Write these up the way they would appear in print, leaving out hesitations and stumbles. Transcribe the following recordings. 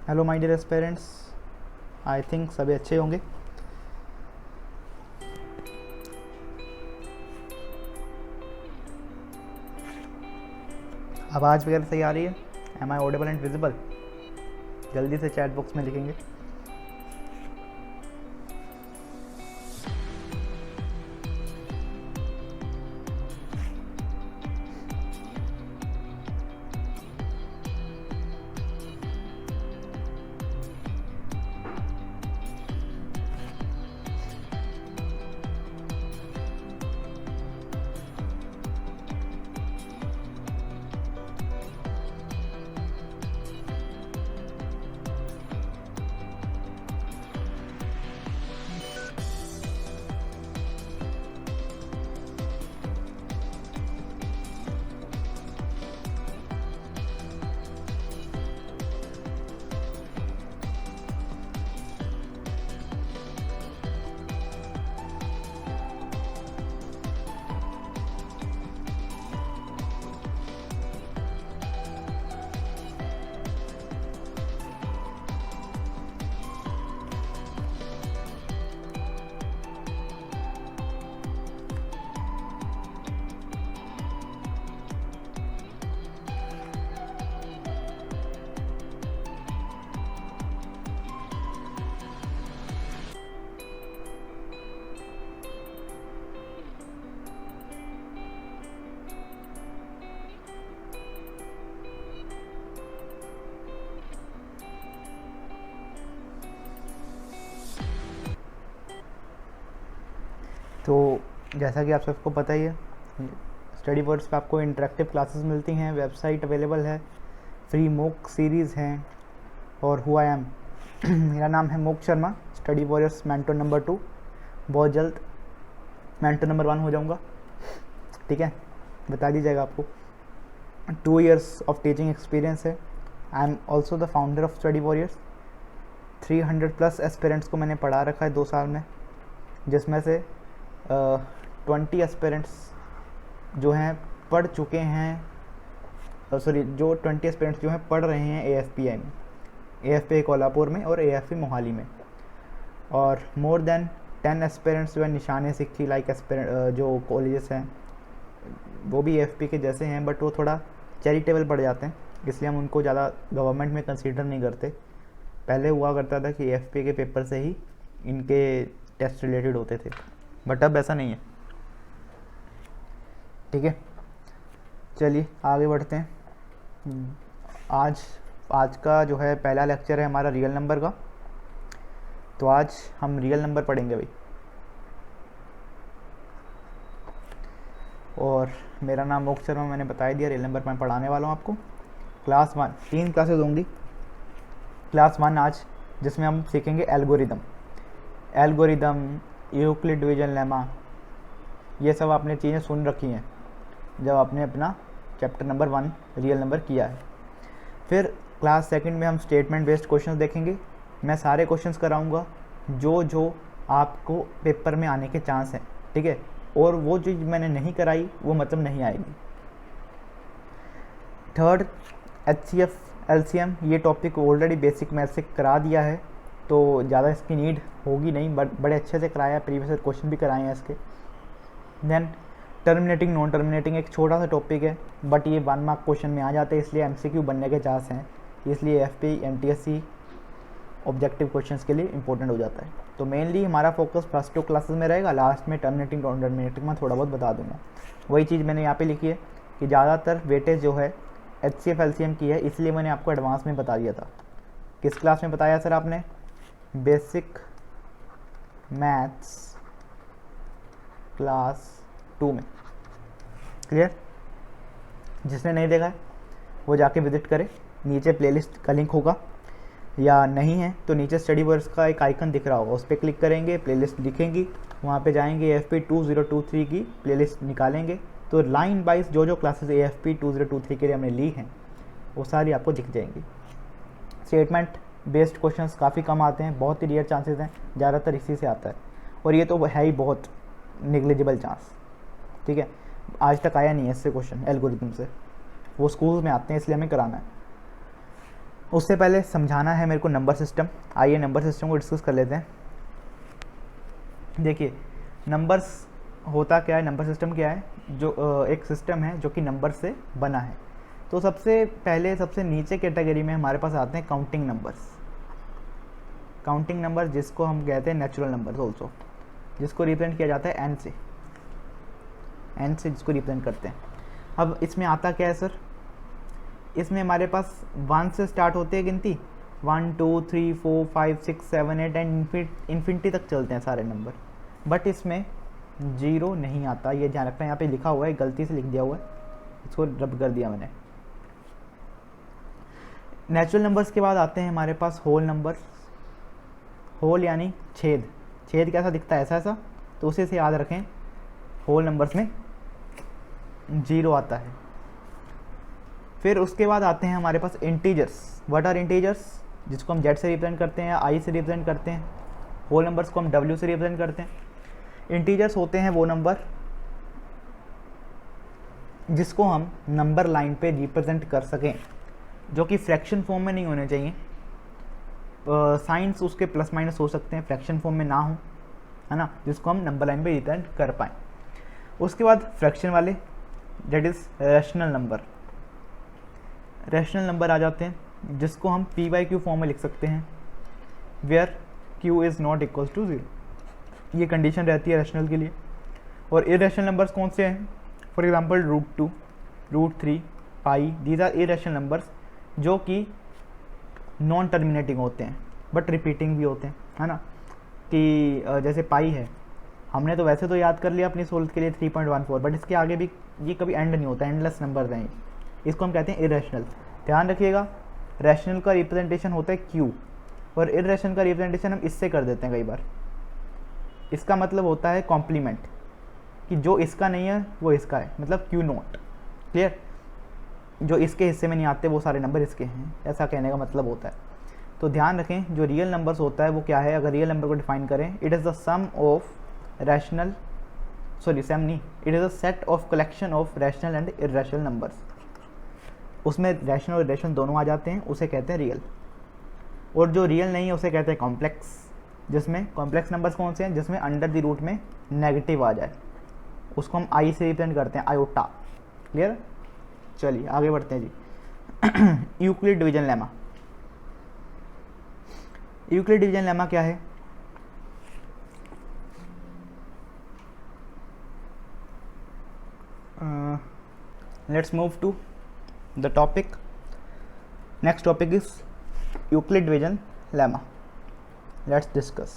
Hello my dear parents, I think सभी अच्छे होंगे। आवाज़ वगैरह सही आ रही है? Am I audible and visible? जल्दी से चैट बॉक्स में लिखेंगे। तो जैसा कि आप सबको पता ही है, स्टडी वर्ड्स पे आपको इंटरेक्टिव क्लासेस मिलती हैं, वेबसाइट अवेलेबल है, फ्री मॉक सीरीज़ हैं। और हु आई एम मेरा नाम है मोक Sharma, study warriors mentor number 2। बहुत जल्द मेंटर नंबर 1 हो जाऊंगा, ठीक है? बता दीजिएगा आपको। 2 years ऑफ टीचिंग एक्सपीरियंस है। I am also the founder of study warriors. 300+ aspirants को मैंने पढ़ा रखा है 2 साल में, जिसमें से 20 एस्पिरेंट्स जो हैं पढ़ चुके हैं, जो 20 एस्पिरेंट्स जो हैं पढ़ रहे हैं AFPI में, AFPI कोल्हापुर में और AFP मोहाली में। और मोर देन 10 एस्पिरेंट्स जो है निशाने सिक्खी लाइक जो कॉलेजेस हैं वो भी AFP के जैसे हैं, बट वो थोड़ा चैरिटेबल पड़ जाते हैं, इसलिए हम उनको ज़्यादा गवर्नमेंट में कंसीडर नहीं करते। पहले हुआ करता था कि AFP के पेपर से ही इनके टेस्ट रिलेटेड होते थे, बट अब ऐसा नहीं है, ठीक है? चलिए आगे बढ़ते हैं। आज का जो है पहला लेक्चर है हमारा रियल नंबर का। तो आज हम रियल नंबर पढ़ेंगे भाई। और मेरा नाम मोक शर्मा, मैंने बता दिया, रियल नंबर मैं पढ़ाने वाला हूँ आपको। क्लास 1, 3 क्लासेस होंगी। क्लास 1 आज, जिसमें हम सीखेंगे एल्गोरिदम, यूक्लिड डिवीजन लेमा। ये सब आपने चीज़ें सुन रखी हैं जब आपने अपना चैप्टर नंबर 1 रियल नंबर किया है। फिर क्लास 2 में हम स्टेटमेंट बेस्ड क्वेश्चंस देखेंगे। मैं सारे क्वेश्चंस कराऊंगा जो आपको पेपर में आने के चांस हैं, ठीक है? और वो चीज़ मैंने नहीं कराई वो मतलब नहीं आएगी। थर्ड, HCF LCM, ये टॉपिक ऑलरेडी बेसिक मैथ से करा दिया है, तो ज़्यादा इसकी नीड होगी नहीं, बट बड़े अच्छे से कराया है, प्रीवियस क्वेश्चन भी कराए हैं इसके। देन टर्मिनेटिंग नॉन टर्मिनेटिंग एक छोटा सा टॉपिक है, बट ये 1 मार्क क्वेश्चन में आ जाते हैं, इसलिए MCQ बनने के चांस हैं, इसलिए FP NTSC ऑब्जेक्टिव क्वेश्चंस के लिए इंपॉर्टेंट हो जाता है। तो मेनली हमारा फोकस फर्स्ट 2 क्लासेस में रहेगा, लास्ट में टर्मिनेटिंग नॉन टर्मिनेटिंग में थोड़ा बहुत बता दूंगा। वही चीज़ मैंने यहाँ पे लिखी है कि ज़्यादातर वेटेज जो है HCF LCM की है, इसलिए मैंने आपको एडवांस में बता दिया था। किस क्लास में बताया सर आपने? बेसिक मैथ्स क्लास 2 में। क्लियर? जिसने नहीं देखा है वो जाके विजिट करे, नीचे प्लेलिस्ट का लिंक होगा, या नहीं है तो नीचे स्टडी वर्स का एक आइकन दिख रहा होगा, उस पर क्लिक करेंगे, प्लेलिस्ट दिखेंगी, वहाँ पे जाएंगे, AFP 2023 की प्लेलिस्ट निकालेंगे, तो लाइन वाइज जो क्लासेस AFP 2023 के लिए हमने ली हैं वो सारी आपको दिख जाएंगी। स्टेटमेंट बेस्ड क्वेश्चंस काफ़ी कम आते हैं, बहुत ही रेयर चांसेस हैं, ज़्यादातर इसी से आता है, और ये तो है ही बहुत निगलिजिबल चांस, ठीक है? आज तक आया नहीं है इससे क्वेश्चन एल्गोरिथम से, वो स्कूल में आते हैं इसलिए हमें कराना है। उससे पहले समझाना है मेरे को नंबर सिस्टम। आइए नंबर सिस्टम को डिस्कस कर लेते हैं। देखिए नंबर्स होता क्या है, नंबर सिस्टम क्या है, जो एक सिस्टम है जो कि नंबर से बना है। तो सबसे पहले सबसे नीचे कैटेगरी में हमारे पास आते हैं काउंटिंग नंबर्स। काउंटिंग नंबर जिसको हम कहते हैं नेचुरल नंबर्स ऑल्सो, जिसको रिप्रेजेंट किया जाता है एन से, एन से जिसको रिप्रेजेंट करते हैं। अब इसमें आता क्या है सर, इसमें हमारे पास 1 से स्टार्ट होती है गिनती, 1 2 3 4 5 6 7 8 एंड इन्फिनिटी तक चलते हैं सारे नंबर। बट इसमें 0 नहीं आता, ये ध्यान रखना। यहाँ पे लिखा हुआ है, गलती से लिख दिया हुआ है, इसको रब कर दिया मैंने। नेचुरल नंबर्स के बाद आते हैं हमारे पास होल नंबर्स। होल यानी छेद। छेद कैसा दिखता है, ऐसा ऐसा, तो उसे से याद रखें। होल नंबर्स में 0 आता है। फिर उसके बाद आते हैं हमारे पास इंटीजर्स। व्हाट आर इंटीजर्स, जिसको हम जेड से रिप्रेजेंट करते हैं या आई से रिप्रेजेंट करते हैं। होल नंबर्स को हम डब्ल्यू से रिप्रेजेंट करते हैं। इंटीजर्स होते हैं वो नंबर जिसको हम नंबर लाइन पे रिप्रेजेंट कर सकें, जो कि फ्रैक्शन फॉर्म में नहीं होने चाहिए। साइंस उसके प्लस माइनस हो सकते हैं, फ्रैक्शन फॉर्म में ना हो, है ना, जिसको हम नंबर लाइन पे रिप्रेजेंट कर पाएँ। उसके बाद फ्रैक्शन वाले, that is rational number. Rational number आ जाते हैं जिसको हम पी बाई क्यू फॉर्म में लिख सकते हैं, where q is not equals to 0। ये कंडीशन रहती है रैशनल के लिए। और इरेशनल नंबर्स कौन से हैं, for example √2, √3, pi, these are irrational numbers जो कि नॉन टर्मिनेटिंग होते हैं बट रिपीटिंग भी होते हैं, है ना। कि जैसे पाई है, हमने तो वैसे तो याद कर लिया अपनी सोल्व के लिए 3.14, बट इसके आगे भी ये कभी एंड नहीं होता, एंडलेस नंबर हैं। इसको हम कहते हैं इरेशनल। ध्यान रखिएगा, रैशनल का रिप्रेजेंटेशन होता है क्यू और इरेशनल का रिप्रेजेंटेशन हम इससे कर देते हैं कई बार। इसका मतलब होता है कॉम्प्लीमेंट, कि जो इसका नहीं है वो इसका है, मतलब क्यू नॉट। क्लियर, जो इसके हिस्से में नहीं आते वो सारे नंबर इसके हैं, ऐसा कहने का मतलब होता है। तो ध्यान रखें, जो रियल नंबर्स होता है वो क्या है, अगर रियल नंबर को डिफाइन करें, it is the sum of rational, sorry sum नहीं, it is a set of collection of rational and irrational numbers. उसमें रैशनल और इरेशनल दोनों आ जाते हैं, उसे कहते हैं रियल। और जो रियल नहीं है उसे कहते हैं कॉम्प्लेक्स, जिसमें कॉम्प्लेक्स नंबर्स कौन से हैं, जिसमें अंडर द रूट में नेगेटिव आ जाए, उसको हम आई से रिप्रेजेंट करते हैं, आयोटा। क्लियर, चलिए आगे बढ़ते हैं जी। Euclid division lemma. Euclid division lemma क्या है, let's move to the topic. Next topic is Euclid division lemma. Let's discuss.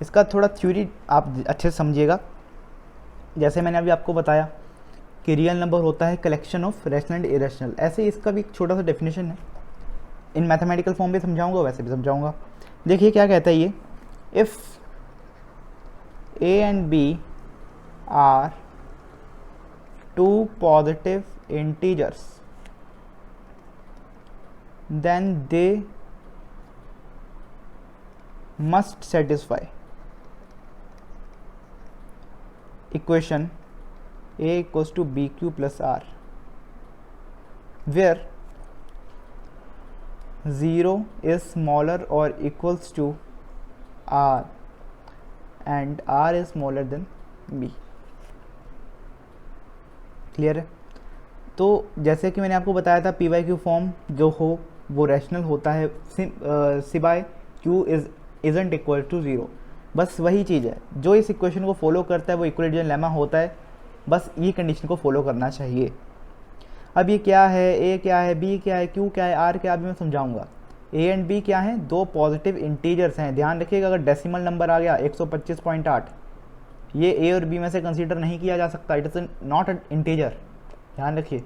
इसका थोड़ा थ्योरी आप अच्छे से समझिएगा। जैसे मैंने अभी आपको बताया कि रियल नंबर होता है collection of rational and irrational, ऐसे इसका भी एक छोटा सा डेफिनेशन है। इन मैथमेटिकल फॉर्म भी समझाऊंगा, वैसे भी समझाऊंगा। देखिए क्या कहता है ये, if a and b are two positive integers then they must satisfy equation a equals to bq plus r, where 0 is smaller or equals to r and r is smaller than b। Clear है। तो जैसे कि मैंने आपको बताया था, P by Q form जो हो वो रैशनल होता है सिवाय क्यू इज़ंट इक्वल टू 0। बस वही चीज़ है, जो इस इक्वेशन को फॉलो करता है वो यूक्लिड डिवीजन लेमा होता है। बस ये कंडीशन को फॉलो करना चाहिए। अब ये क्या है, ए क्या है, बी क्या है, क्यू क्या है, आर क्या है, अभी मैं समझाऊंगा। ए एंड बी क्या है, दो पॉजिटिव इंटीजर्स हैं। ध्यान रखिएगा, अगर डेसिमल नंबर आ गया 125.8, ये ए और बी में से कंसीडर नहीं किया जा सकता, it is not an integer. ध्यान रखिए।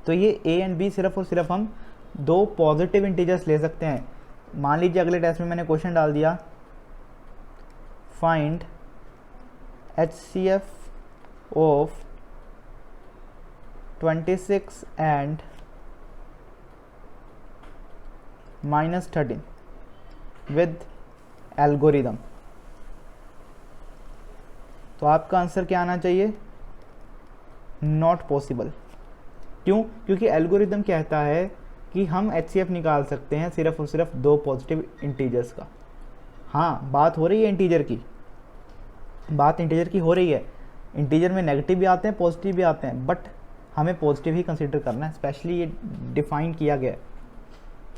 तो ये ए एंड बी सिर्फ और सिर्फ हम दो पॉजिटिव इंटीजर्स ले सकते हैं। मान लीजिए अगले टेस्ट में मैंने क्वेश्चन डाल दिया, find HCF of 26 and -13 with algorithm. तो आपका आंसर क्या आना चाहिए, नॉट पॉसिबल। क्यों? क्योंकि एल्गोरिदम कहता है कि हम HCF निकाल सकते हैं सिर्फ और सिर्फ दो पॉजिटिव इंटीजर्स का। हाँ, बात हो रही है इंटीजर की, बात इंटीजर की हो रही है। इंटीजर में नेगेटिव भी आते हैं, पॉजिटिव भी आते हैं, बट हमें पॉजिटिव ही कंसीडर करना है, स्पेशली ये डिफाइन किया गया है।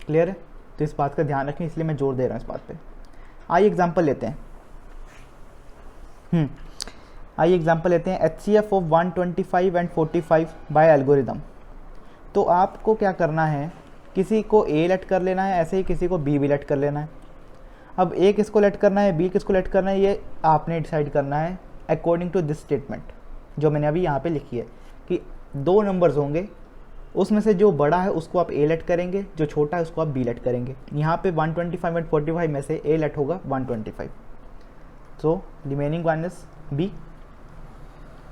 क्लियर है? तो इस बात का ध्यान रखें, इसलिए मैं जोर दे रहा हूँ इस बात पे। आइए एग्जांपल लेते हैं। आइए एग्जांपल लेते हैं HCF of 125 and 45 by algorithm. तो आपको क्या करना है, किसी को A लेट कर लेना है, ऐसे ही किसी को B भी लेट कर लेना है। अब A किसको लेट करना है, B किसको लेट करना है, ये आपने डिसाइड करना है अकॉर्डिंग टू दिस स्टेटमेंट जो मैंने अभी यहाँ पे लिखी है कि दो नंबर्स होंगे, उसमें से जो बड़ा है उसको आप A लेट करेंगे, जो छोटा है उसको आप B लेट करेंगे। यहाँ पे 125 एंड 45 में से A लेट होगा 125, so remaining one is B।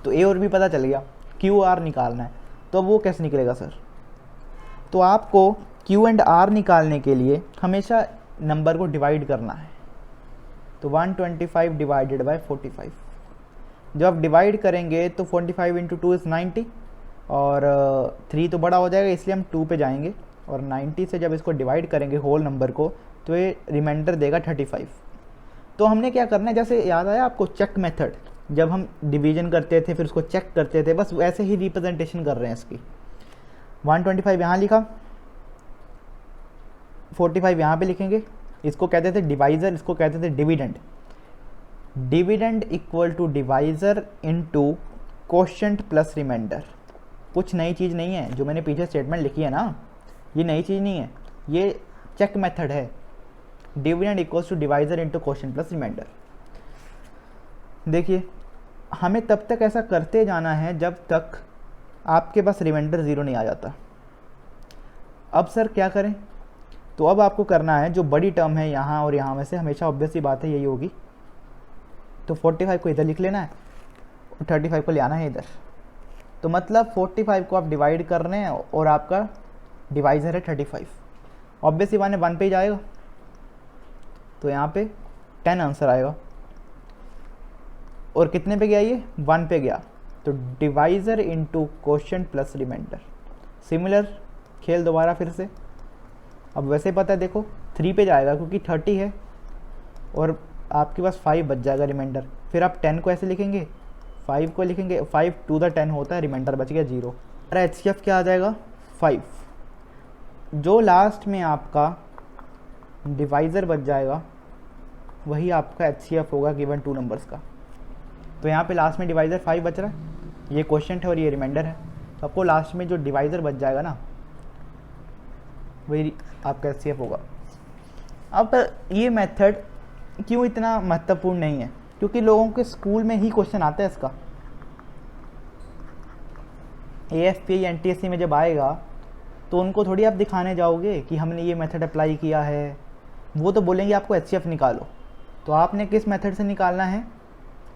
तो A और B पता चल गया, QR निकालना है। तो अब वो कैसे निकलेगा सर? तो आपको Q एंड R निकालने के लिए हमेशा नंबर को डिवाइड करना है। तो 125 डिवाइडेड बाय 45, जब आप डिवाइड करेंगे तो 45 इंटू 2 इज़ 90, और 3 तो बड़ा हो जाएगा इसलिए हम 2 पे जाएंगे, और 90 से जब इसको डिवाइड करेंगे होल नंबर को तो ये रिमाइंडर देगा 35। तो हमने क्या करना है, जैसे याद आया आपको चेक मेथड, जब हम डिवीजन करते थे फिर उसको चेक करते थे, बस वैसे ही रिप्रेजेंटेशन कर रहे हैं इसकी। 125 यहाँ लिखा, 45 यहाँ पे लिखेंगे। इसको कहते थे डिवाइज़र, इसको कहते थे dividend. Dividend equal to divisor into quotient plus remainder. कुछ नई चीज़ नहीं है, जो मैंने पीछे स्टेटमेंट लिखी है ना, ये नई चीज़ नहीं है, ये चेक मेथड है। Dividend equals to divisor into quotient plus remainder. देखिए, हमें तब तक ऐसा करते जाना है जब तक आपके पास रिमाइंडर 0 नहीं आ जाता। अब सर क्या करें? तो अब आपको करना है, जो बड़ी टर्म है यहाँ और यहाँ में से हमेशा ऑब्वियस सी बात है यही होगी, तो 45 को इधर लिख लेना है और 35 को ले आना है इधर। तो मतलब 45 को आप डिवाइड कर रहे हैं और आपका डिवाइज़र है 35, ऑब्वियस सी बात है 1 पे ही जाएगा, तो यहाँ पे 10 आंसर आएगा। और कितने पे गया ये? 1 पे गया, तो divisor into quotient plus remainder. Similar खेल दोबारा फिर से। अब वैसे पता है, देखो 3 पे जाएगा क्योंकि 30 है और आपके पास 5 बच जाएगा रिमाइंडर। फिर आप 10 को ऐसे लिखेंगे, 5 को लिखेंगे, 5 टू द 10 होता है, रिमाइंडर बच गया 0। HCF क्या आ जाएगा? 5। जो लास्ट में आपका डिवाइज़र बच जाएगा वही आपका HCF होगा गिवन 2 नंबर्स का। तो यहाँ पे लास्ट में डिवाइज़र 5 बच रहा है, ये क्वोशिएंट है और ये रिमाइंडर है, तो आपको लास्ट में जो डिवाइज़र बच जाएगा ना वही आपका HCF होगा। अब ये मेथड क्यों इतना महत्वपूर्ण नहीं है? क्योंकि लोगों के स्कूल में ही क्वेश्चन आता है इसका। AFP NTSC में जब आएगा तो उनको थोड़ी आप दिखाने जाओगे कि हमने ये मेथड अप्लाई किया है, वो तो बोलेंगे आपको HCF निकालो। तो आपने किस मेथड से निकालना है?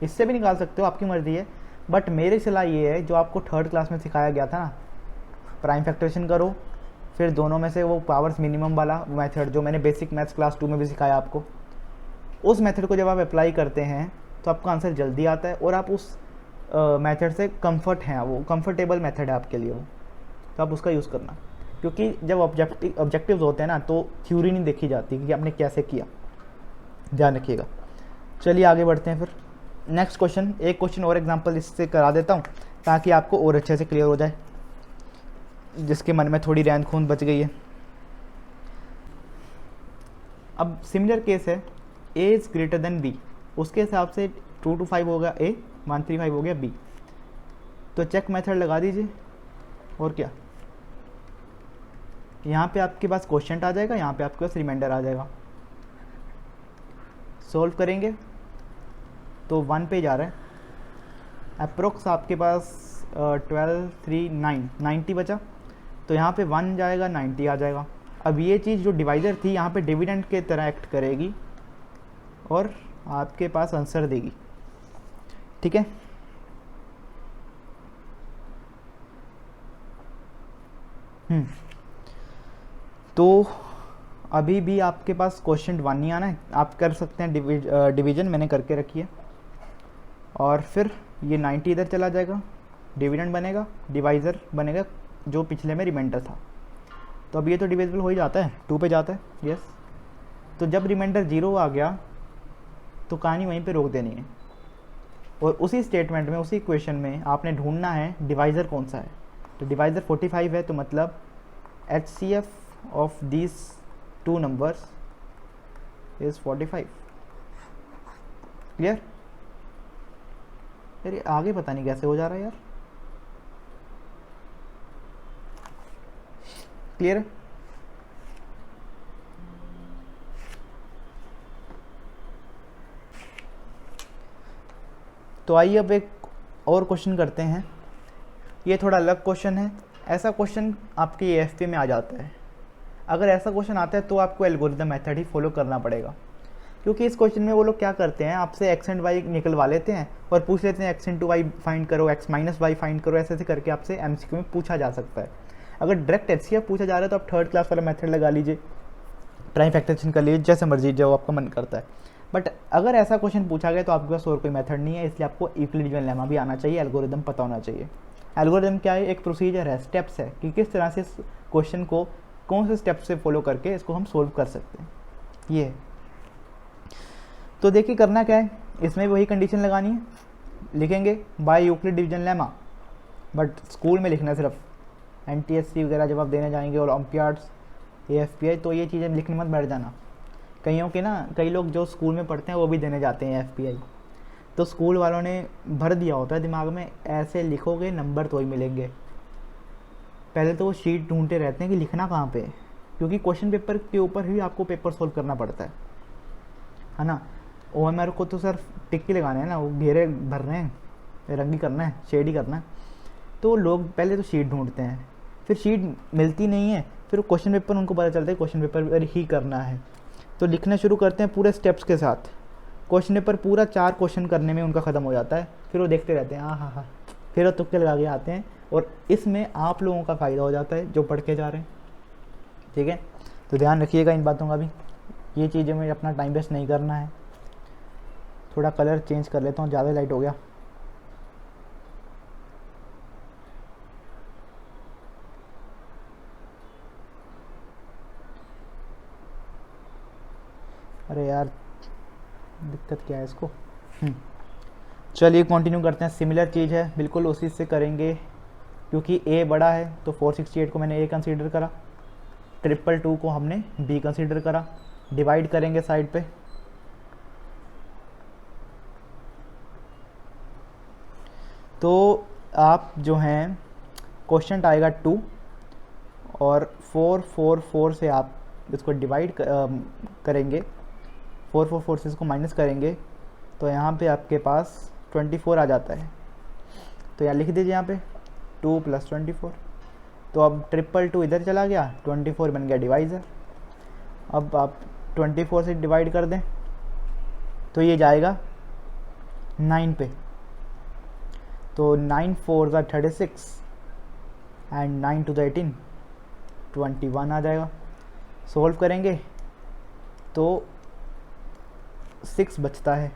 इससे भी निकाल सकते हो, आपकी मर्ज़ी है, बट मेरी सलाह ये है जो आपको 3rd क्लास में सिखाया गया था ना, प्राइम फैक्टरेशन करो, फिर दोनों में से वो पावर्स मिनिमम वाला मेथड जो मैंने बेसिक मैथ्स क्लास 2 में भी सिखाया आपको, उस मेथड को जब आप अप्लाई करते हैं तो आपका आंसर जल्दी आता है और आप उस मेथड से कंफर्ट हैं, वो कंफर्टेबल मेथड है आपके लिए वो, तो आप उसका यूज़ करना। क्योंकि जब ऑब्जेक्टिव्स होते हैं ना तो थ्योरी नहीं देखी जाती कि आपने कैसे किया, ध्यान रखिएगा। चलिए आगे बढ़ते हैं फिर नेक्स्ट क्वेश्चन। एक क्वेश्चन और एग्जांपल इससे करा देता हूँ ताकि आपको और अच्छे से क्लियर हो जाए, जिसके मन में थोड़ी रैन खून बच गई है। अब सिमिलर केस है, A is greater than B, उसके हिसाब से 2 to 5 हो गया A, 135 हो गया B। तो चेक मेथड लगा दीजिए और क्या, यहाँ पे आपके पास क्वोशिएंट आ जाएगा, यहाँ पे आपके पास रिमाइंडर आ जाएगा। सोल्व करेंगे तो 1 पे जा रहा है, अप्रोक्स आपके पास 12 3 9 90 बचा, तो यहाँ पे 1 जाएगा 90 आ जाएगा। अब ये चीज़ जो डिवाइज़र थी यहाँ पे डिविडेंड के तरह एक्ट करेगी और आपके पास आंसर देगी, ठीक है। तो अभी भी आपके पास क्वेश्चन 1 नहीं आना है, आप कर सकते हैं डिवीजन मैंने करके रखी है, और फिर ये 90 इधर चला जाएगा, डिविडेंड बनेगा, डिवाइज़र बनेगा जो पिछले में रिमाइंडर था। तो अब ये तो डिविजिबल हो ही जाता है, 2 पे जाता है, यस। तो जब रिमाइंडर 0 आ गया तो कहानी वहीं पे रोक देनी है, और उसी स्टेटमेंट में, उसी इक्वेशन में आपने ढूंढना है डिवाइज़र कौन सा है। तो डिवाइज़र 45 है, तो मतलब HCF of these 2 numbers is 45। Clear? यार ये आगे पता नहीं कैसे हो जा रहा है यार। क्लियर है? तो आइए अब एक और क्वेश्चन करते हैं। ये थोड़ा अलग क्वेश्चन है। ऐसा क्वेश्चन आपके AFP में आ जाता है। अगर ऐसा क्वेश्चन आता है तो आपको एल्गोरिथम मेथड ही फॉलो करना पड़ेगा, क्योंकि इस क्वेश्चन में वो लोग क्या करते हैं, आपसे x एंड y निकलवा लेते हैं और पूछ लेते हैं x इंटू वाई फाइंड करो, x माइनस वाई फाइंड करो। ऐसे ऐसे करके आपसे MCQ में पूछा जा सकता है। अगर डायरेक्ट HCF पूछा जा रहा है तो आप थर्ड क्लास वाला मेथड लगा लीजिए, प्राइम फैक्टराइजेशन कर लीजिए, जैसे मर्जी जो आपका मन करता है। बट अगर ऐसा क्वेश्चन पूछा गया तो आपके पास और कोई मेथड नहीं है, इसलिए आपको यूक्लिड डिवीजन लेमा भी आना चाहिए, एल्गोरिदम पता होना चाहिए। एल्गोरिदम क्या है? एक प्रोसीजर है, स्टेप्स है कि किस तरह से इस क्वेश्चन को कौन से स्टेप से फॉलो करके इसको हम सोल्व कर सकते हैं, ये है। तो देखिए करना क्या है, इसमें वही कंडीशन लगानी है, लिखेंगे by Euclid division lemma, but school में लिखना सिर्फ। NTSC वगैरह जब आप देने जाएंगे और ओलंपियाड्स, AFPI, तो ये चीज़ें लिखने मत बैठ जाना। कईयों के ना, कई लोग जो स्कूल में पढ़ते हैं वो भी देने जाते हैं AFPI, तो स्कूल वालों ने भर दिया होता है दिमाग में, ऐसे लिखोगे नंबर तो ही मिलेंगे। पहले तो वो शीट ढूंढते रहते हैं कि लिखना कहाँ पे है, क्योंकि क्वेश्चन पेपर के ऊपर ही आपको पेपर सोल्व करना पड़ता है ना। OMR को तो सर टिक ही लगाने हैं ना, वो घेरे भर रहे हैं, रंगी करना है, शेड ही करना है। तो लोग पहले तो शीट ढूंढते हैं, फिर शीट मिलती नहीं है, फिर क्वेश्चन पेपर उनको पता चलता है क्वेश्चन पेपर ही करना है, तो लिखना शुरू करते हैं पूरे स्टेप्स के साथ। क्वेश्चन पेपर पूरा 4 क्वेश्चन करने में उनका ख़त्म हो जाता है, फिर वो देखते रहते हैं, हाँ, फिर वो तुक्के लगा के आते हैं, और इसमें आप लोगों का फ़ायदा हो जाता है जो पढ़ के जा रहे हैं। ठीक है, तो ध्यान रखिएगा इन बातों का भी, ये चीज़ें में अपना टाइम वेस्ट नहीं करना है। थोड़ा कलर चेंज कर लेता हूँ, ज़्यादा लाइट हो गया। अरे यार दिक्कत क्या है इसको। चलिए कंटिन्यू करते हैं। सिमिलर चीज़ है, बिल्कुल उसी से करेंगे, क्योंकि A बड़ा है तो 468 को मैंने A कंसीडर करा, 222 को हमने B कंसीडर करा। डिवाइड करेंगे साइड पे, तो आप जो हैं क्वेश्चन आएगा 2 और 4 से आप इसको डिवाइड करेंगे, 4 से इसको माइनस करेंगे, तो यहाँ पे आपके पास 24 आ जाता है। तो यहाँ लिख दीजिए यहाँ पे 2 + 24। तो अब 222 इधर चला गया, 24 बन गया डिवाइज़र। अब आप 24 से डिवाइड कर दें तो ये जाएगा 9 पे, तो 9 4 ज़ा 36 एंड 9 2 ज़ा 18, 21 आ जाएगा। सोल्व करेंगे तो 6 बचता है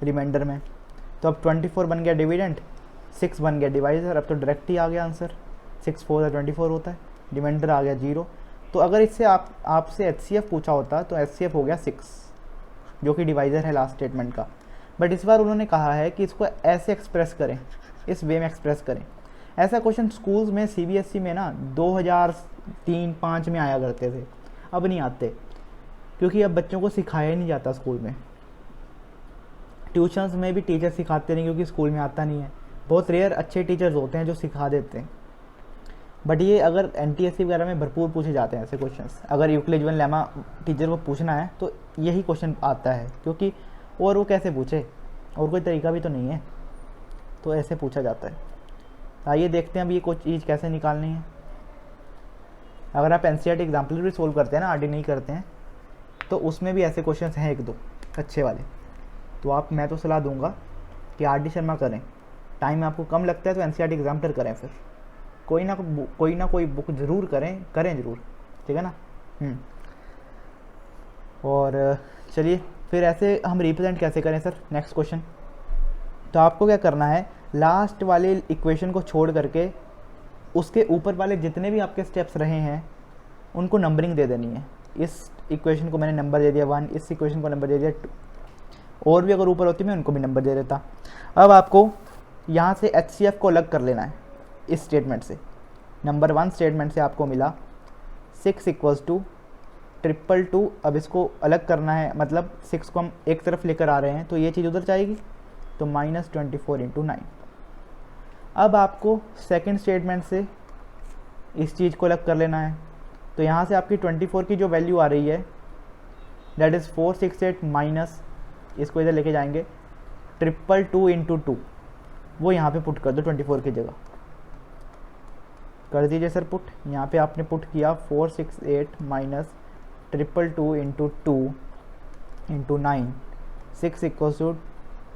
रिमाइंडर में, तो अब 24 बन गया डिविडेंट, 6 बन गया डिवाइज़र। अब तो डायरेक्ट ही आ गया आंसर, 6 4 ज़ा 24 होता है, रिमाइंडर आ गया 0। तो अगर इससे आपसे HCF पूछा होता तो HCF हो गया 6, जो कि डिवाइज़र है लास्ट स्टेटमेंट का। बट इस बार उन्होंने कहा है कि इसको ऐसे एक्सप्रेस करें, इस वे में एक्सप्रेस करें। ऐसा क्वेश्चन स्कूल्स में CBSE में ना 2003-5 में आया करते थे, अब नहीं आते, क्योंकि अब बच्चों को सिखाया ही नहीं जाता स्कूल में। ट्यूशन्स में भी टीचर सिखाते नहीं, क्योंकि स्कूल में आता नहीं है। बहुत रेयर अच्छे टीचर्स होते हैं जो सिखा देते हैं, बट ये अगर NTSC वगैरह में भरपूर पूछे जाते हैं ऐसे क्वेश्चंस। अगर यूक्लिड डिवीजन लेमा टीचर को पूछना है तो यही क्वेश्चन आता है, क्योंकि और वो कैसे पूछे, और कोई तरीका भी तो नहीं है, तो ऐसे पूछा जाता है। आइए देखते हैं अब ये कोई चीज़ कैसे निकालनी है। अगर आप NCERT एग्जाम्पल भी सोल्व करते हैं ना, RD नहीं करते हैं, तो उसमें भी ऐसे क्वेश्चन हैं 1-2 अच्छे वाले। तो मैं तो सलाह दूंगा कि RD शर्मा करें। टाइम आपको कम लगता है तो NCERT एग्जाम्पल करें, फिर कोई ना कोई बुक ज़रूर करें ज़रूर, ठीक है ना। और चलिए फिर ऐसे हम रिप्रेजेंट कैसे करें सर, नेक्स्ट क्वेश्चन। तो आपको क्या करना है, लास्ट वाले इक्वेशन को छोड़ करके उसके ऊपर वाले जितने भी आपके स्टेप्स रहे हैं उनको नंबरिंग दे देनी है। इस इक्वेशन को मैंने नंबर दे दिया 1, इस इक्वेशन को नंबर दे दिया 2, और भी अगर ऊपर होती मैं उनको भी नंबर दे देता। अब आपको यहाँ से HCF को अलग कर लेना है इस स्टेटमेंट से। नंबर 1 स्टेटमेंट से आपको मिला 6 इक्वल्स टू 222। अब इसको अलग करना है, मतलब 6 को हम एक तरफ लेकर आ रहे हैं तो ये चीज़ उधर जाएगी, तो -24 × 9। अब आपको सेकंड स्टेटमेंट से इस चीज़ को अलग कर लेना है। तो यहाँ से आपकी 24 की जो वैल्यू आ रही है दैट इज़ 468 माइनस, इसको इधर लेके जाएंगे 222 × 2, वो यहाँ पे पुट कर दो 24 की जगह। कर दीजिए सर पुट। यहाँ पे आपने पुट किया 468 माइनस 222 × 2 × 9, 6 इक्वल्स टू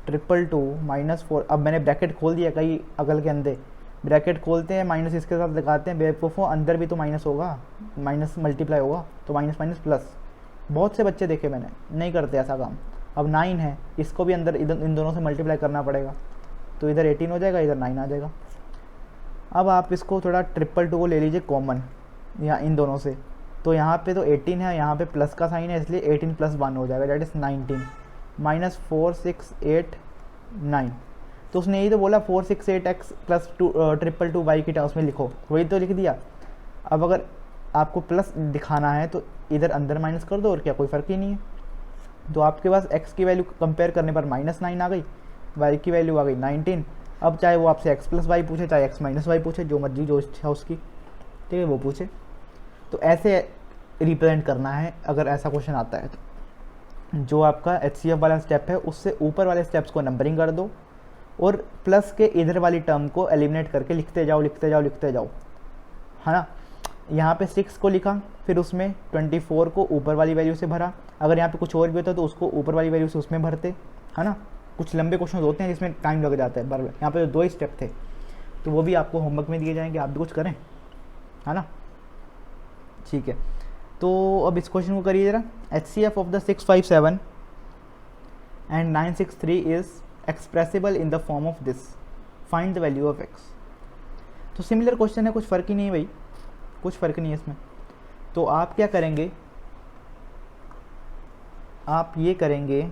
222 - 4। अब मैंने ब्रैकेट खोल दिया कहीं अगल के अंदर, ब्रैकेट खोलते हैं माइनस इसके साथ लगाते हैं, बेवकूफ़ों अंदर भी तो माइनस होगा, माइनस मल्टीप्लाई होगा, तो माइनस माइनस प्लस। बहुत से बच्चे देखे मैंने नहीं करते ऐसा काम। अब 9 है, इसको भी अंदर इधर इन दोनों से मल्टीप्लाई करना पड़ेगा, तो इधर 18 हो जाएगा, इधर 9 आ जाएगा। अब आप इसको थोड़ा 222 को ले लीजिए कॉमन या इन दोनों से, तो यहाँ पे तो 18 है, यहाँ पे प्लस का साइन है, इसलिए 18 + 1 हो जाएगा, दैट इज़ 19 माइनस 4689। तो उसने यही तो बोला 468x + 222y की टर्म्स में लिखो, वही तो लिख दिया। अब अगर आपको प्लस दिखाना है तो इधर अंदर माइनस कर दो, और क्या, कोई फ़र्क ही नहीं है। तो आपके पास x की वैल्यू कंपेयर करने पर -9 आ गई, y की वैल्यू आ गई 19। अब चाहे वो आपसे x + y पूछे, चाहे x - y पूछे, जो मर्जी जो इच्छा उसकी, ठीक है, वो पूछे। तो ऐसे रिप्रेजेंट करना है अगर ऐसा क्वेश्चन आता है तो। जो आपका HCF वाला स्टेप है उससे ऊपर वाले स्टेप्स को नंबरिंग कर दो, और प्लस के इधर वाली टर्म को एलिमिनेट करके लिखते जाओ लिखते जाओ लिखते जाओ, है ना। यहाँ पे 6 को लिखा, फिर उसमें 24 को ऊपर वाली वैल्यू से भरा। अगर यहाँ पे कुछ और भी होता तो उसको ऊपर वाली वैल्यू से उसमें भरते, है ना। कुछ लंबे क्वेश्चन होते हैं जिसमें टाइम लग जाता है, पर यहाँ पे 2 ही स्टेप थे, तो वो भी आपको होमवर्क में दिए जाएंगे, आप भी कुछ करें, है ना। ठीक है, तो अब इस क्वेश्चन को करिए जरा। HCF of the 657 and 963 is expressible in the form of this, find the value of x। तो सिमिलर क्वेश्चन है, कुछ फ़र्क ही नहीं है भाई, कुछ फ़र्क नहीं है इसमें। तो आप क्या करेंगे, आप ये करेंगे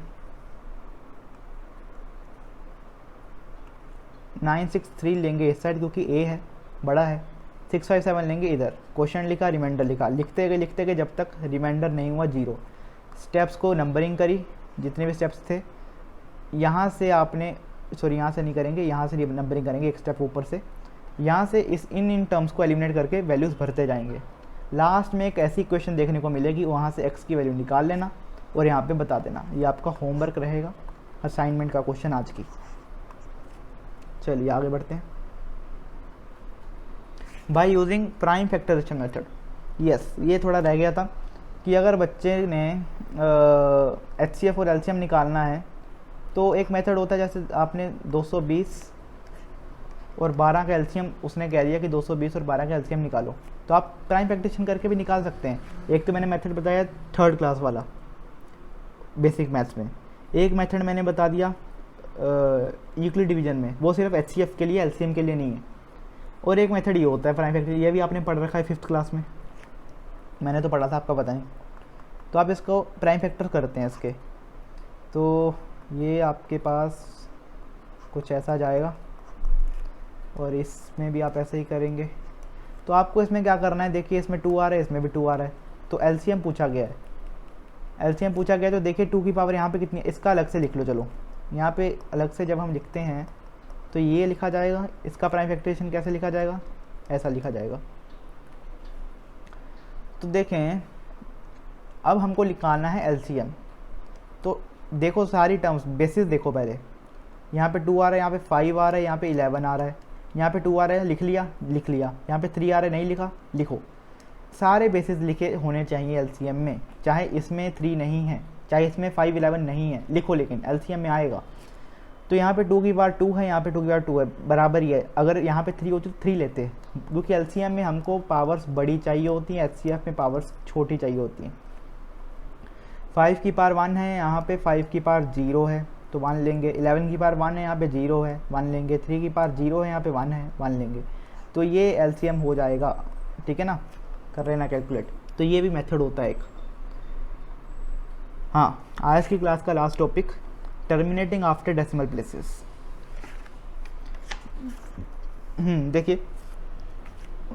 963 लेंगे इस साइड क्योंकि a है, बड़ा है, 657 लेंगे इधर, क्वेश्चन लिखा, रिमाइंडर लिखा, लिखते गए जब तक रिमाइंडर नहीं हुआ 0। स्टेप्स को नंबरिंग करी, जितने भी स्टेप्स थे। यहाँ से आपने, सॉरी यहाँ से नहीं करेंगे, यहाँ से नंबरिंग करेंगे एक स्टेप ऊपर से। यहाँ से इस इन टर्म्स को एलिमिनेट करके वैल्यूज़ भरते जाएंगे। लास्ट में एक ऐसी इक्वेशन देखने को मिलेगी, वहाँ से x की वैल्यू निकाल लेना और यहाँ पे बता देना। ये आपका होमवर्क रहेगा, असाइनमेंट का क्वेश्चन आज की। चलिए आगे बढ़ते हैं। By using prime factorisation method, yes, ये थोड़ा रह गया था कि अगर बच्चे ने HCF और LCM निकालना है तो एक मेथड होता है, जैसे आपने 220 और 12 का LCM, उसने कह दिया कि 220 और 12 का LCM निकालो, तो आप प्राइम फैक्टराइजेशन करके भी निकाल सकते हैं। एक तो मैंने मेथड बताया 3rd क्लास वाला बेसिक मैथ्स में, एक मेथड मैंने बता दिया यूक्लिड डिवीजन में, वो सिर्फ HCF के लिए, LCM के लिए नहीं है। और एक मेथड ये होता है प्राइम फैक्टर, ये भी आपने पढ़ रखा है 5th क्लास में, मैंने तो पढ़ा था, आपका पता नहीं। तो आप इसको प्राइम फैक्टर करते हैं इसके, तो ये आपके पास कुछ ऐसा जाएगा, और इसमें भी आप ऐसे ही करेंगे। तो आपको इसमें क्या करना है, देखिए इसमें 2 आ रहा है, इसमें भी 2 आ रहा है, तो LCM पूछा गया है। LCM पूछा गया है, तो देखिए 2 की पावर यहाँ पे कितनी है, इसका अलग से लिख लो। चलो यहाँ पे अलग से जब हम लिखते हैं तो ये लिखा जाएगा, इसका प्राइम फैक्टराइजेशन कैसे लिखा जाएगा, ऐसा लिखा जाएगा। तो देखें अब हमको निकालना है LCM। तो देखो सारी टर्म्स, बेसिस देखो पहले, यहाँ पे 2 आ रहा है, यहाँ पे 5 आ रहा है, यहाँ पे 11 आ रहा है, यहाँ पे 2 आ रहा है, लिख लिया, यहाँ पे 3 आ रहा है, नहीं लिखा, लिखो। सारे बेसिस लिखे होने चाहिए LCM में, चाहे इसमें 3 नहीं है, चाहे इसमें 5 11 नहीं है, लिखो, लेकिन LCM में आएगा। तो यहाँ पे 2 की पावर 2 है, यहाँ पे 2 की पावर 2 है, बराबर ही है। अगर यहाँ पे 3 होती तो 3 लेते, क्योंकि LCM में हमको पावर्स बड़ी चाहिए होती हैं, HCF में पावर्स छोटी चाहिए होती हैं। 5 की पावर 1 है, यहाँ पे 5 की पावर 0 है, तो 1 लेंगे। 11 की पावर 1 है, यहाँ पे 0 है, 1 लेंगे। 3 की पावर 0 है, यहाँ पे 1 है, 1 लेंगे। तो ये एलसीएम हो जाएगा, ठीक है ना, कर लेना कैलकुलेट। तो ये भी मेथड होता है एक। हाँ, आज की क्लास का last topic, terminating after decimal places. देखिए,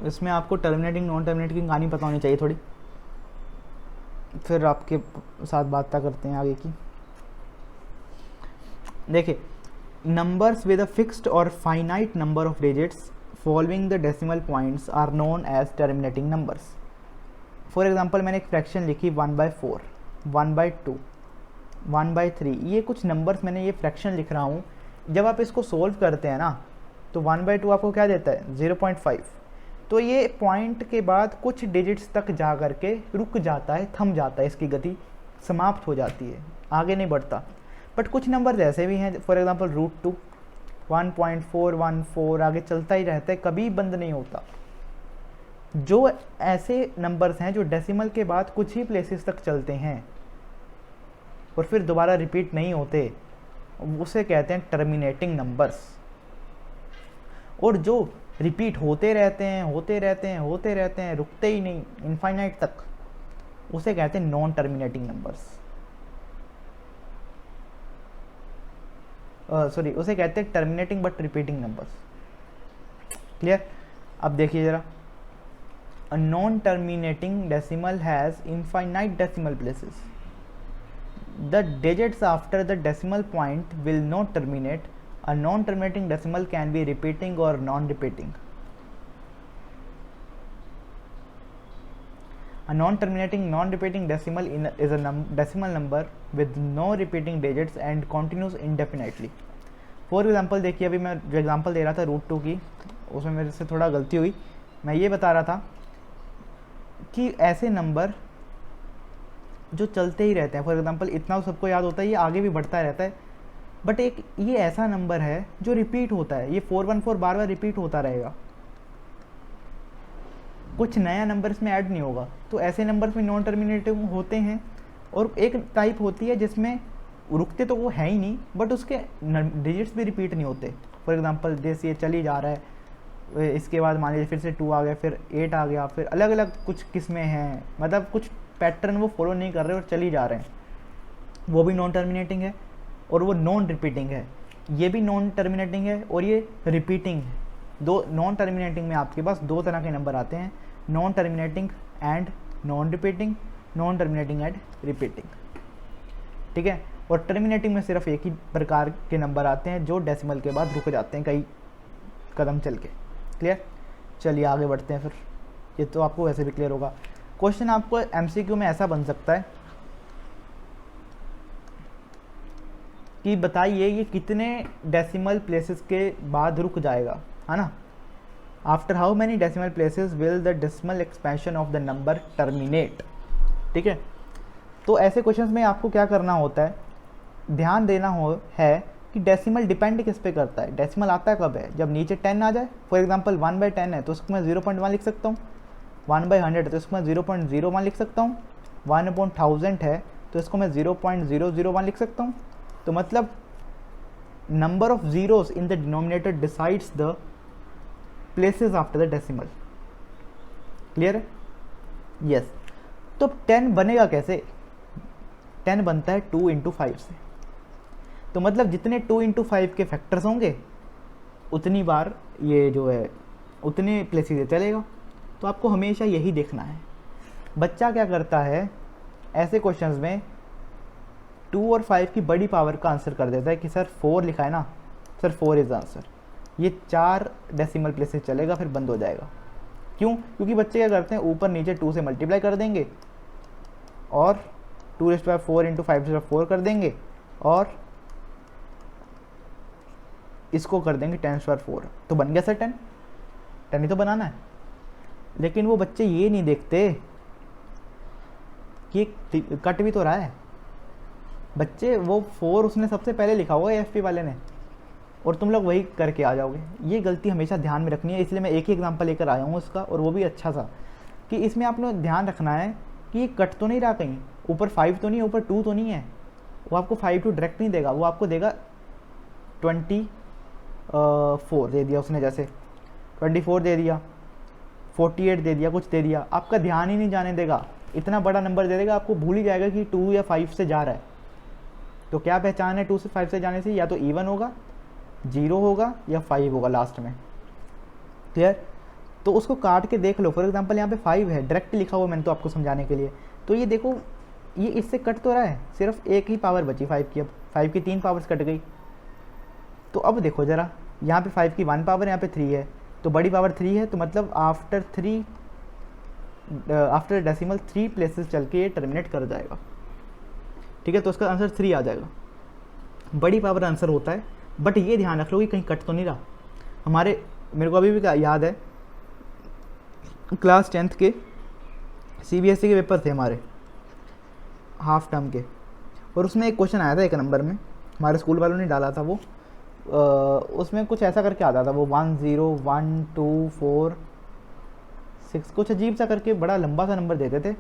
इसमें आपको टर्मिनेटिंग नॉन टर्मिनेटिंग की कहानी पता होनी चाहिए थोड़ी, फिर आपके साथ बात करते हैं आगे की। देखिए, numbers with a fixed or finite number of digits following the decimal points are known as terminating numbers. For example मैंने एक फ्रैक्शन लिखी 1/4, 1/2, 1/3, ये कुछ नंबर्स मैंने ये फ्रैक्शन लिख रहा हूँ। जब आप इसको सोल्व करते हैं ना तो 1/2 आपको क्या देता है 0.5। तो ये पॉइंट के बाद कुछ डिजिट्स तक जा कर के रुक जाता है, थम जाता है, इसकी गति समाप्त हो जाती है, आगे नहीं बढ़ता। बट कुछ नंबर ऐसे भी हैं, फॉर एग्जांपल √2, 1.414 आगे चलता ही रहता है, कभी बंद नहीं होता। जो ऐसे नंबर्स हैं जो डेसिमल के बाद कुछ ही प्लेसेस तक चलते हैं और फिर दोबारा रिपीट नहीं होते, उसे कहते हैं टर्मिनेटिंग नंबर्स। और जो रिपीट होते रहते हैं, होते रहते हैं, होते रहते हैं, रुकते ही नहीं इनफाइनाइट तक, उसे कहते हैं नॉन टर्मिनेटिंग नंबर्स। सॉरी, उसे कहते हैं terminating but repeating numbers. Clear? अब देखिए जरा, a non terminating decimal has infinite decimal places. The digits after the decimal point will not terminate. A non terminating decimal can be repeating और non repeating. A non-terminating, non-repeating decimal is a decimal number with no repeating digits and continues indefinitely. For example, देखिए अभी मैं जो example दे रहा था √2 की, उसमें मेरे से थोड़ा गलती हुई। मैं ये बता रहा था कि ऐसे नंबर जो चलते ही रहते हैं, फॉर एग्जांपल इतना सबको याद होता है, ये आगे भी बढ़ता रहता है, बट एक ये ऐसा नंबर है जो रिपीट होता है, ये 414 बार बार रिपीट होता रहेगा, कुछ नया नंबर इसमें ऐड नहीं होगा। तो ऐसे नंबर्स में नॉन टर्मिनेटिव होते हैं। और एक टाइप होती है जिसमें रुकते तो वो है ही नहीं, बट उसके डिजिट्स भी रिपीट नहीं होते। फॉर एग्जांपल जैसे ये चल ही जा रहा है, इसके बाद मान लीजिए फिर से 2 आ गया, फिर 8 आ गया, फिर अलग अलग कुछ किस्में हैं, मतलब कुछ पैटर्न वो फॉलो नहीं कर रहे और चल ही जा रहे हैं, वो भी नॉन टर्मिनेटिंग है। और वो नॉन रिपीटिंग है, ये भी नॉन टर्मिनेटिंग है और ये रिपीटिंग है। दो नॉन टर्मिनेटिंग में आपके पास दो तरह के नंबर आते हैं, non terminating and non repeating, non terminating and repeating, ठीक है। और टर्मिनेटिंग में सिर्फ एक ही प्रकार के नंबर आते हैं जो डेसिमल के बाद रुक जाते हैं कई कदम चल के। क्लियर? चलिए आगे बढ़ते हैं फिर, ये तो आपको वैसे भी क्लियर होगा। क्वेश्चन आपको एमसीक्यू में ऐसा बन सकता है कि बताइए ये कितने डेसिमल प्लेसेस के बाद रुक जाएगा, है ना। After how many decimal places will the decimal expansion of the number terminate, ठीक है। तो ऐसे क्वेश्चंस में आपको क्या करना होता है, ध्यान देना है कि डेसिमल डिपेंड किस पे करता है। डेसिमल आता है कब है, जब नीचे 10 आ जाए। फॉर एग्जांपल 1/10 है तो उसको मैं 0.1 लिख सकता हूँ। 1/100 है तो इसको मैं 0.01 लिख सकता हूँ। 1/1000 है तो इसको मैं 0.001 लिख सकता हूँ। तो मतलब number of zeros in the denominator decides the places after the decimal. Clear है? यस। तो 10 बनेगा कैसे? 10 बनता है 2 × 5 से। तो मतलब जितने 2 × 5 के फैक्टर्स होंगे उतनी बार ये जो है उतने प्लेसेस से चलेगा। तो आपको हमेशा यही देखना है। बच्चा क्या करता है ऐसे क्वेश्चंस में, 2 और 5 की बड़ी पावर का आंसर कर देता है कि सर 4 लिखा है ना, सर 4 इज आंसर। ये 4 डेसिमल प्लेसेस चलेगा, फिर बंद हो जाएगा। क्यों? क्योंकि बच्चे क्या करते हैं, ऊपर नीचे 2 से मल्टीप्लाई कर देंगे और 2⁴ × 5⁴ कर देंगे और इसको कर देंगे 10⁴। तो बन गया सर 10 ही तो बनाना है। लेकिन वो बच्चे ये नहीं देखते कि कट भी तो रहा है। बच्चे वो 4 उसने सबसे पहले लिखा हुआ है एफपी वाले ने, और तुम लोग वही करके आ जाओगे। ये गलती हमेशा ध्यान में रखनी है। इसलिए मैं एक ही एग्जांपल लेकर आया हूँ इसका, और वो भी अच्छा सा, कि इसमें आपने ध्यान रखना है कि ये कट तो नहीं रहा कहीं, ऊपर 5 तो नहीं है, ऊपर 2 तो नहीं है। वो आपको 5 डायरेक्ट नहीं देगा, वो आपको देगा 24 दे दिया उसने जैसे। 24 दे दिया, 48 दे दिया, कुछ दे दिया, आपका ध्यान ही नहीं जाने देगा, इतना बड़ा नंबर दे देगा, आपको भूल ही जाएगा कि 2 या 5 से जा रहा है। तो क्या पहचान है 2 से 5 से जाने से? या तो इवन होगा, 0 होगा, या 5 होगा लास्ट में। क्लियर? तो उसको काट के देख लो। फॉर एग्जांपल यहाँ पे 5 है, डायरेक्ट लिखा हुआ मैंने तो आपको समझाने के लिए। तो ये देखो, ये इससे कट तो रहा है, सिर्फ एक ही पावर बची 5 की। अब 5 की 3 पावर्स कट गई। तो अब देखो ज़रा, यहाँ पे 5 की 1 पावर, यहाँ पे 3 है, तो बड़ी पावर 3 है, तो मतलब आफ्टर डेसिमल 3 प्लेसेस चल के ये टर्मिनेट कर जाएगा। ठीक है, तो उसका आंसर 3 आ जाएगा। बड़ी पावर आंसर होता है, बट ये ध्यान रख लो कि कहीं कट तो नहीं रहा। मेरे को अभी भी याद है, क्लास 10th के CBSE के पेपर थे हमारे, हाफ टर्म के, और उसमें एक क्वेश्चन आया था 1 नंबर में, हमारे स्कूल वालों ने डाला था वो। उसमें कुछ ऐसा करके आता था वो 1 0 1 2 4 6, कुछ अजीब सा करके बड़ा लंबा सा नंबर देते थे।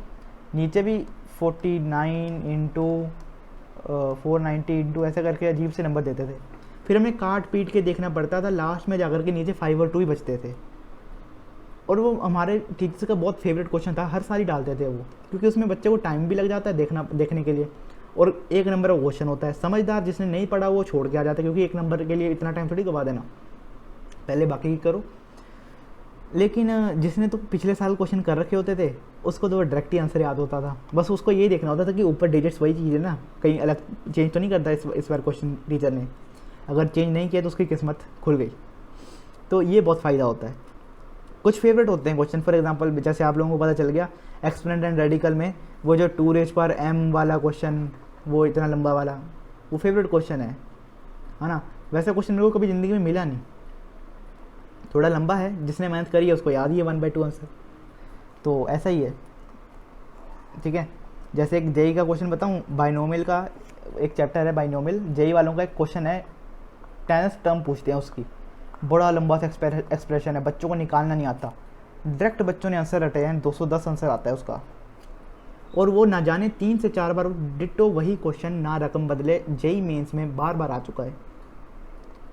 नीचे भी 49 इंटू 490 इंटू ऐसा करके अजीब से नंबर देते थे। फिर हमें काट पीट के देखना पड़ता था, लास्ट में जाकर के नीचे 5 और 2 ही बचते थे। और वो हमारे टीचर्स का बहुत फेवरेट क्वेश्चन था, हर साल ही डालते थे वो, क्योंकि उसमें बच्चे को टाइम भी लग जाता है देखने के लिए, और 1 नंबर का क्वेश्चन होता है। समझदार जिसने नहीं पढ़ा वो छोड़ के आ जाता है, क्योंकि 1 नंबर के लिए इतना टाइम थोड़ी गवा देना, पहले बाकी ही करो। लेकिन जिसने तो पिछले साल क्वेश्चन कर रखे होते थे, उसको तो डायरेक्ट ही आंसर याद होता था। बस उसको यही देखना होता था कि ऊपर डिजिट्स वही चीज़ है ना, कहीं अलग चेंज तो नहीं करता इस बार क्वेश्चन टीचर ने। अगर चेंज नहीं किया तो उसकी किस्मत खुल गई। तो ये बहुत फ़ायदा होता है। कुछ फेवरेट होते हैं क्वेश्चन, फॉर एग्जांपल जैसे आप लोगों को पता चल गया एक्सपोनेंट एंड रेडिकल में वो जो 2m वाला क्वेश्चन, वो इतना लंबा वाला, वो फेवरेट क्वेश्चन है ना। वैसा क्वेश्चन मेरे को कभी ज़िंदगी में मिला नहीं, थोड़ा लंबा है, जिसने मेहनत करी है उसको याद ही है 1/2 आंसर। तो ऐसा ही है, ठीक है। जैसे एक जेई का क्वेश्चन बताऊँ, बाइनोमियल का एक चैप्टर है बाइनोमियल, जेई वालों का एक क्वेश्चन है, 10th टर्म पूछते हैं उसकी, बड़ा लंबा सा एक्सप्रेशन है, बच्चों को निकालना नहीं आता, डायरेक्ट बच्चों ने आंसर रटे हैं, 210 आंसर आता है उसका। और वो ना जाने 3 से 4 बार डिट्टो वही क्वेश्चन, ना रकम बदले, जेई मेंस में बार बार आ चुका है,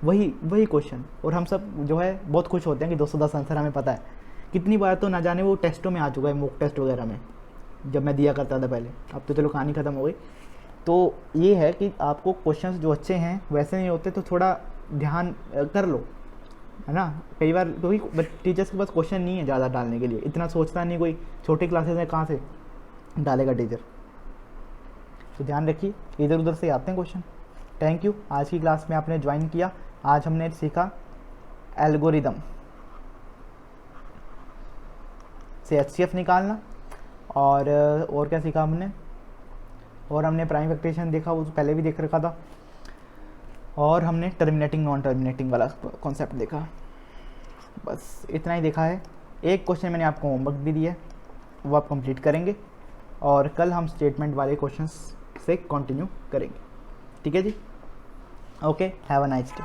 वही क्वेश्चन। और हम सब जो है बहुत खुश होते हैं कि 210 आंसर हमें पता है। कितनी बार तो ना जाने वो टेस्टों में आ चुका है, मॉक टेस्ट वगैरह में, जब मैं दिया करता था पहले। अब तो चलो कहानी ख़त्म हो गई। तो ये है कि आपको क्वेश्चंस जो अच्छे हैं वैसे नहीं होते, तो थोड़ा ध्यान कर लो, है ना। कई बार क्योंकि टीचर्स के पास क्वेश्चन नहीं है ज़्यादा डालने के लिए, इतना सोचता नहीं कोई, छोटी क्लासेस में कहाँ से डालेगा टीचर। तो ध्यान रखिए, इधर उधर से आते हैं क्वेश्चन। थैंक यू, आज की क्लास में आपने ज्वाइन किया। आज हमने सीखा एल्गोरिदम से HCF निकालना, और क्या सीखा हमने, और हमने प्राइम फैक्टराइजेशन देखा, वो पहले भी देख रखा था, और हमने टर्मिनेटिंग नॉन टर्मिनेटिंग वाला कॉन्सेप्ट देखा। बस इतना ही देखा है। एक क्वेश्चन मैंने आपको होमवर्क भी दिया है, वो आप कंप्लीट करेंगे, और कल हम स्टेटमेंट वाले क्वेश्चंस से कंटिन्यू करेंगे। ठीक है जी, okay, have a nice day.